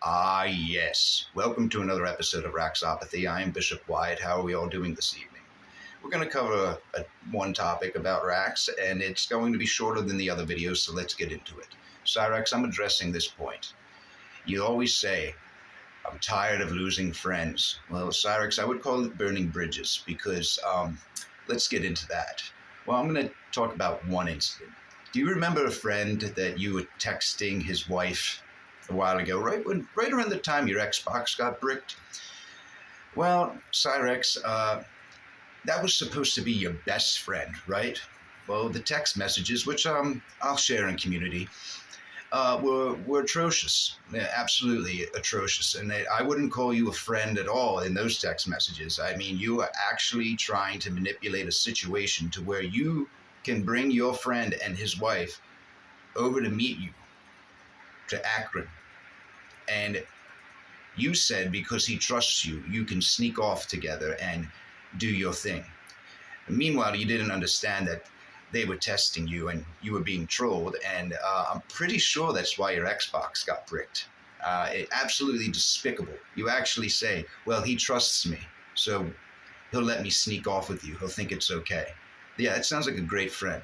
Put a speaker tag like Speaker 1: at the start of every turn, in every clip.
Speaker 1: Yes. Welcome to another episode of Raxxopathy. I am Bishop Wyatt. How are we all doing this evening? We're going to cover one topic about Rax, and it's going to be shorter than the other videos, so let's get into it. Cyraxx, I'm addressing this point. You always say, I'm tired of losing friends. Well, Cyraxx, I would call it burning bridges, because let's get into that. Well, I'm going to talk about one incident. Do you remember a friend that you were texting his wife a while ago, right around the time your Xbox got bricked? Well, Cyraxx, that was supposed to be your best friend, right? Well, the text messages, which I'll share in community, were atrocious, absolutely atrocious. And I wouldn't call you a friend at all in those text messages. I mean, you are actually trying to manipulate a situation to where you can bring your friend and his wife over to meet you to Akron. And you said because he trusts you, you can sneak off together and do your thing. Meanwhile, you didn't understand that they were testing you and you were being trolled. And I'm pretty sure that's why your Xbox got bricked. Absolutely despicable. You actually say, well, he trusts me, so he'll let me sneak off with you. He'll think it's okay. Yeah, that sounds like a great friend.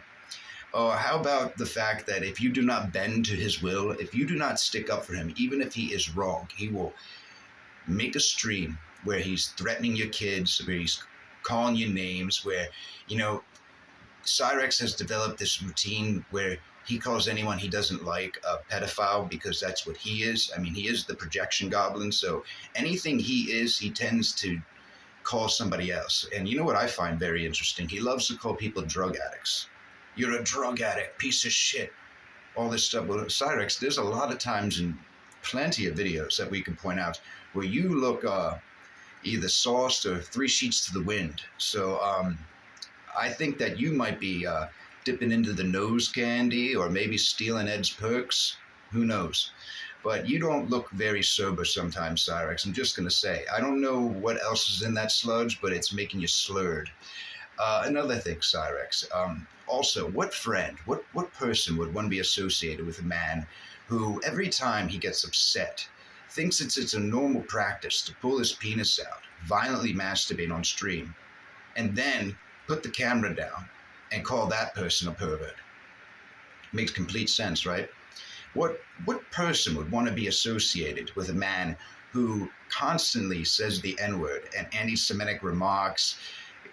Speaker 1: Or how about the fact that if you do not bend to his will, if you do not stick up for him, even if he is wrong, he will make a stream where he's threatening your kids, where he's calling you names, where, Cyraxx has developed this routine where he calls anyone he doesn't like a pedophile because that's what he is. I mean, he is the projection goblin, so anything he is, he tends to call somebody else. And you know what I find very interesting? He loves to call people drug addicts. You're a drug addict, piece of shit, all this stuff. Well, Cyraxx, there's a lot of times in plenty of videos that we can point out where you look either sauced or three sheets to the wind. So I think that you might be dipping into the nose candy or maybe stealing Ed's perks. Who knows? But you don't look very sober sometimes, Cyraxx. I'm just going to say, I don't know what else is in that sludge, but it's making you slurred. Another thing, Cyraxx. Also, what friend, what person would one be associated with a man who every time he gets upset thinks it's a normal practice to pull his penis out, violently masturbate on stream, and then put the camera down and call that person a pervert? Makes complete sense, right? What person would want to be associated with a man who constantly says the N-word and anti-Semitic remarks,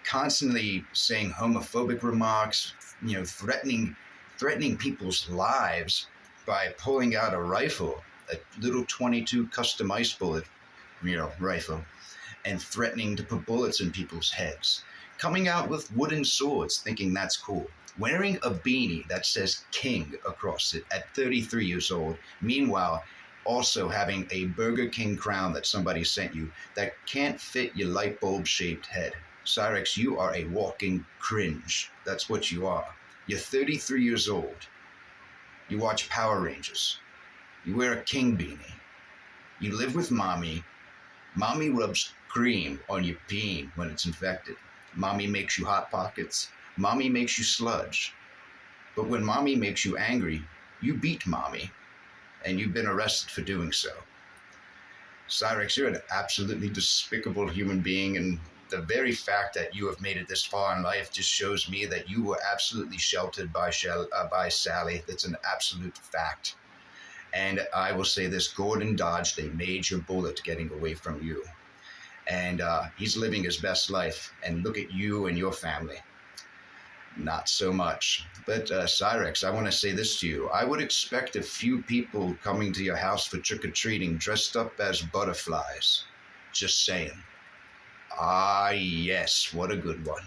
Speaker 1: constantly saying homophobic remarks, threatening people's lives by pulling out a rifle, a little 22 custom ice bullet, rifle, and threatening to put bullets in people's heads, coming out with wooden swords, thinking that's cool, wearing a beanie that says King across it at 33 years old, meanwhile also having a Burger King crown that somebody sent you that can't fit your light bulb shaped head. Cyraxx, you are a walking cringe. That's what you are. You're 33 years old. You watch Power Rangers. You wear a king beanie. You live with mommy. Mommy rubs cream on your peen when it's infected. Mommy makes you Hot Pockets. Mommy makes you sludge. But when mommy makes you angry, you beat mommy, and you've been arrested for doing so. Cyraxx, you're an absolutely despicable human being, and the very fact that you have made it this far in life just shows me that you were absolutely sheltered by Sally. That's an absolute fact. And I will say this, Gordon dodged a major bullet getting away from you. And he's living his best life. And look at you and your family. Not so much. But Cyraxx, I want to say this to you. I would expect a few people coming to your house for trick-or-treating dressed up as butterflies. Just saying. Yes, what a good one.